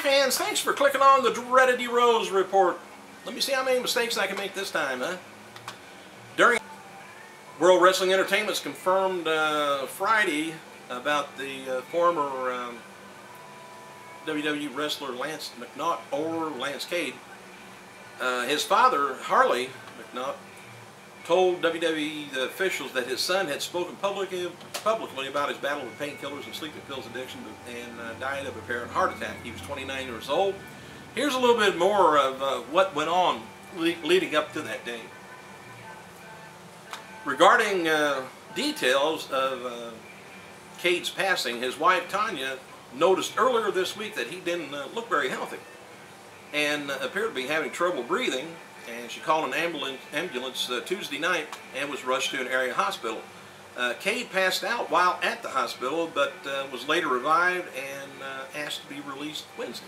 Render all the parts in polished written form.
fans, thanks for clicking on the dreaded D-Rose report. Let me see how many mistakes I can make this time, huh? During World Wrestling Entertainment's confirmed Friday about the former WWE wrestler Lance McNaught, or Lance Cade. His father, Harley McNaught, told WWE officials that his son had spoken publicly about his battle with painkillers and sleeping pills addiction and died of apparent heart attack. He was 29 years old. Here's a little bit more of what went on leading up to that day. Regarding details of Cade's passing, his wife Tanya noticed earlier this week that he didn't look very healthy and appeared to be having trouble breathing, and she called an ambulance Tuesday night and was rushed to an area hospital. Cade passed out while at the hospital, but was later revived and asked to be released Wednesday.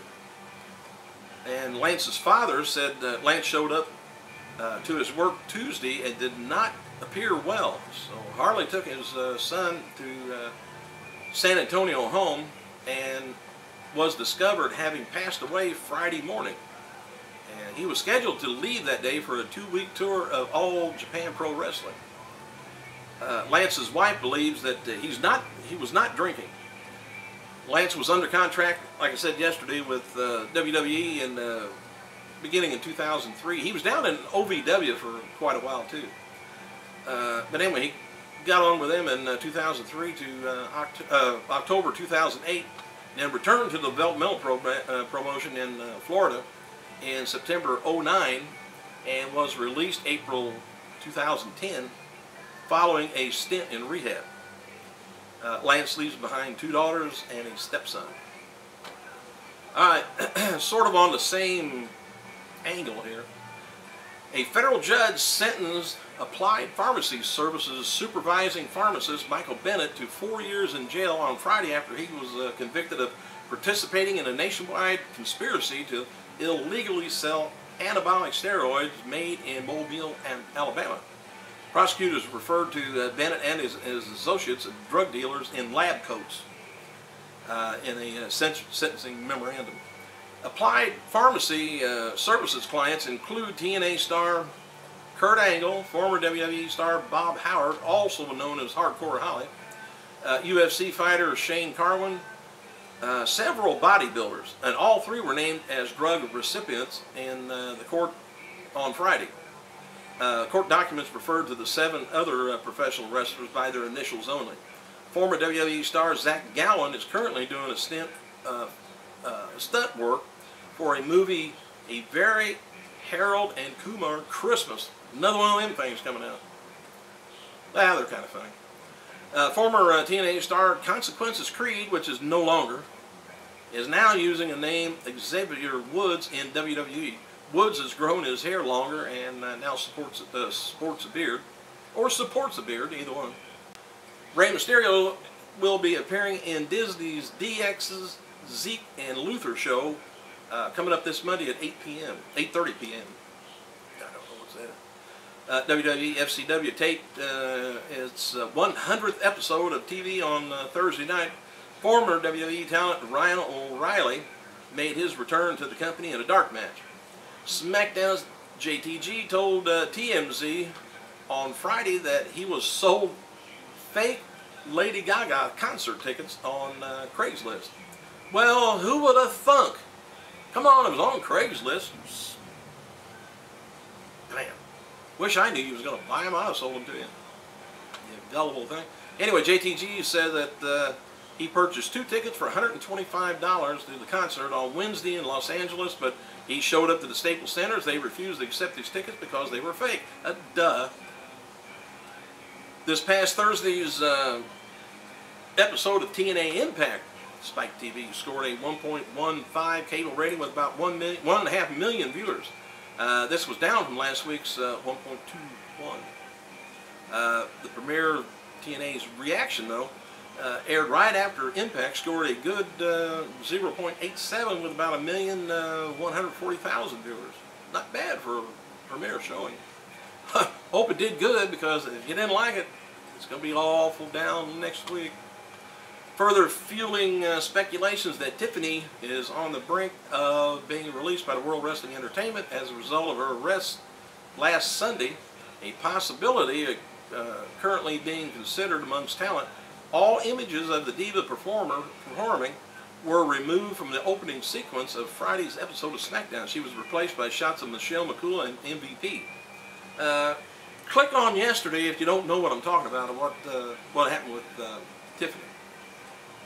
And Lance's father said Lance showed up to his work Tuesday and did not appear well. So Harley took his son to San Antonio home and was discovered having passed away Friday morning. And he was scheduled to leave that day for a 2-week tour of All Japan Pro Wrestling. Lance's wife believes that he was not drinking. Lance was under contract, like I said yesterday, with WWE and beginning in 2003. He was down in OVW for quite a while too. But anyway, he got on with them in 2003 to October 2008, and then returned to the developmental promotion in Florida in September 2009 and was released April 2010 following a stint in rehab. Lance leaves behind 2 daughters and a stepson. Alright, sort of on the same angle here. A federal judge sentenced Applied Pharmacy Services supervising pharmacist Michael Bennett to 4 years in jail on Friday after he was convicted of participating in a nationwide conspiracy to illegally sell anabolic steroids made in Mobile, Alabama. Prosecutors referred to Bennett and his associates as drug dealers in lab coats in a sentencing memorandum. Applied Pharmacy Services clients include TNA star Kurt Angle, former WWE star Bob Howard, also known as Hardcore Holly, UFC fighter Shane Carwin, several bodybuilders, and all 3 were named as drug recipients in the court on Friday. Court documents referred to the 7 other professional wrestlers by their initials only. Former WWE star Zach Gowen is currently doing a stunt work for a movie, A Very Harold and Kumar Christmas. Another one of them things coming out. Ah, they're kind of funny. Former TNA star Consequences Creed, which is no longer, is now using a name Xavier Woods in WWE. Woods has grown his hair longer and now sports a beard, or supports a beard, either one. Rey Mysterio will be appearing in Disney's DX's Zeke and Luther show coming up this Monday at 8:30 p.m. I don't know what's that. WWE FCW taped its 100th episode of TV on Thursday night. Former WWE talent Ryan O'Reilly made his return to the company in a dark match. SmackDown's JTG told TMZ on Friday that he was sold fake Lady Gaga concert tickets on Craigslist. Well, who would have thunk? Come on, it was on Craigslist. Man, wish I knew you was going to buy them. I'd have sold them to you. You gullible thing. Anyway, JTG said that he purchased 2 tickets for $125 to the concert on Wednesday in Los Angeles, but he showed up to the Staples Centers. They refused to accept these tickets because they were fake. Duh. This past Thursday's episode of TNA Impact, Spike TV scored a 1.15 cable rating with about 1.5 million viewers. This was down from last week's 1.21. The premiere of TNA's reaction, though, aired right after Impact scored a good 0.87 with about 1,140,000 viewers. Not bad for a premiere showing. Hope it did good, because if you didn't like it, it's going to be awful down next week. further fueling speculations that Tiffany is on the brink of being released by the World Wrestling Entertainment as a result of her arrest last Sunday, a possibility currently being considered amongst talent. All images of the diva performing were removed from the opening sequence of Friday's episode of SmackDown. She was replaced by shots of Michelle McCool and MVP. Click on yesterday if you don't know what I'm talking about and what happened with Tiffany.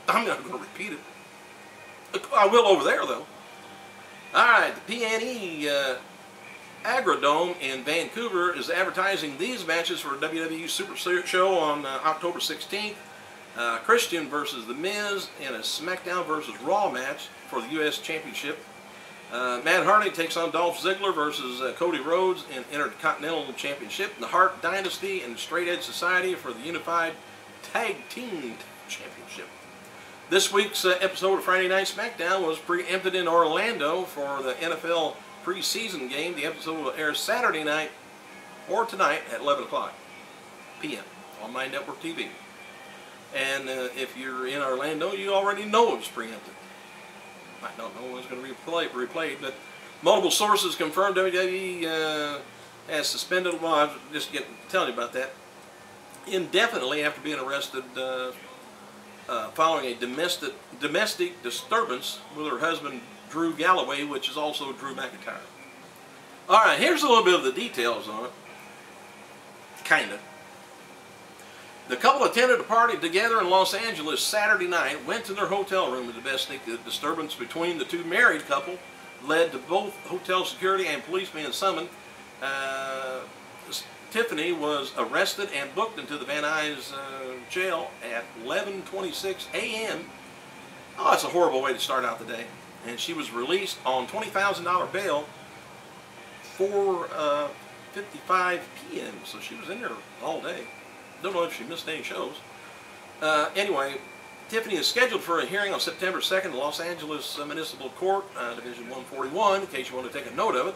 I'm not going to repeat it. I will over there, though. Alright, the PNE Agrodome in Vancouver is advertising these matches for WWE Super Show on October 16th. Christian versus The Miz in a SmackDown versus Raw match for the U.S. Championship. Matt Hardy takes on Dolph Ziggler versus Cody Rhodes in Intercontinental Championship. The Hart Dynasty and Straight Edge Society for the Unified Tag Team Championship. This week's episode of Friday Night SmackDown was preempted in Orlando for the NFL preseason game. The episode will air Saturday night or tonight at 11 o'clock p.m. on My Network TV. And if you're in Orlando, you already know it was preempted. I don't know when it's going to be replayed, but multiple sources confirmed WWE has suspended, well, I was just telling you about that, indefinitely after being arrested following a domestic disturbance with her husband Drew Galloway, which is also Drew McIntyre. Alright, here's a little bit of the details on it. Kinda. The couple attended a party together in Los Angeles Saturday night, went to their hotel room. The domestic disturbance between the two married couple led to both hotel security and police being summoned. Tiffany was arrested and booked into the Van Nuys jail at 11:26 a.m. Oh, that's a horrible way to start out the day. And she was released on $20,000 bail for 4:55 p.m. So she was in there all day. Don't know if she missed any shows. Anyway, Tiffany is scheduled for a hearing on September 2nd in Los Angeles Municipal Court, Division 141, in case you want to take a note of it.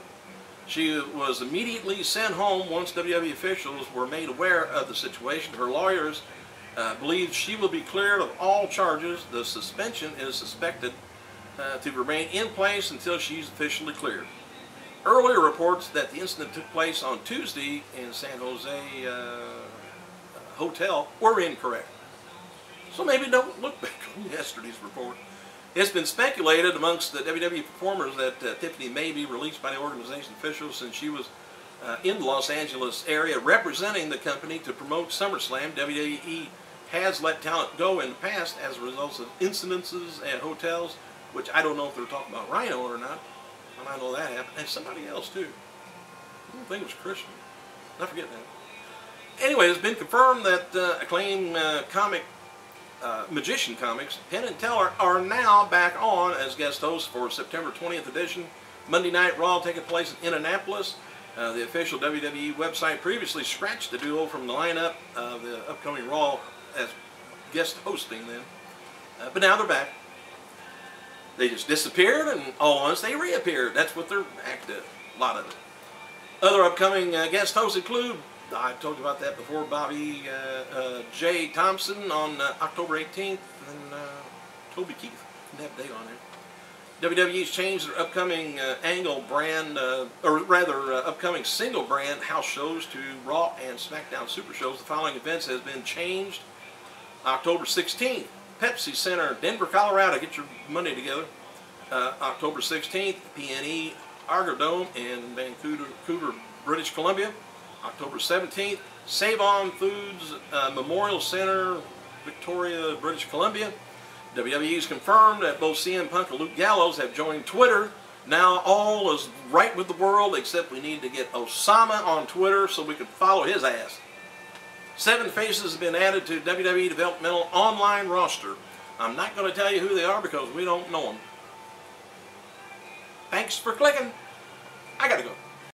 She was immediately sent home once WWE officials were made aware of the situation. Her lawyers believe she will be cleared of all charges. The suspension is suspected to remain in place until she's officially cleared. Earlier reports that the incident took place on Tuesday in San Jose hotel were incorrect. So maybe don't look back on yesterday's report. It's been speculated amongst the WWE performers that Tiffany may be released by the organization officials since she was in the Los Angeles area representing the company to promote SummerSlam. WWE has let talent go in the past as a result of incidences at hotels, which I don't know if they're talking about Rhino or not. I know that happened. And somebody else too. I don't think it was Christian. I forget that. Anyway, it's been confirmed that acclaimed Magician Comics, Penn and Teller, are now back on as guest hosts for September 20th edition. Monday Night Raw taking place in Indianapolis. The official WWE website previously scratched the duo from the lineup of the upcoming Raw as guest hosting then. But now they're back. They just disappeared and all at once they reappeared. That's what they're back to, a lot of it. Other upcoming guest hosts include, I told you about that before, Bobby J. Thompson on October 18th, and Toby Keith. Didn't have a date on there. WWE's changed their upcoming upcoming single brand house shows to Raw and SmackDown Super Shows. The following events has been changed. October 16th, Pepsi Center, Denver, Colorado. Get your money together. October 16th, PNE Agrodome in Vancouver, British Columbia. October 17th, Save On Foods Memorial Center, Victoria, British Columbia. WWE's confirmed that both CM Punk and Luke Gallows have joined Twitter. Now all is right with the world, except we need to get Osama on Twitter so we can follow his ass. 7 faces have been added to WWE Developmental Online roster. I'm not going to tell you who they are because we don't know them. Thanks for clicking. I gotta go.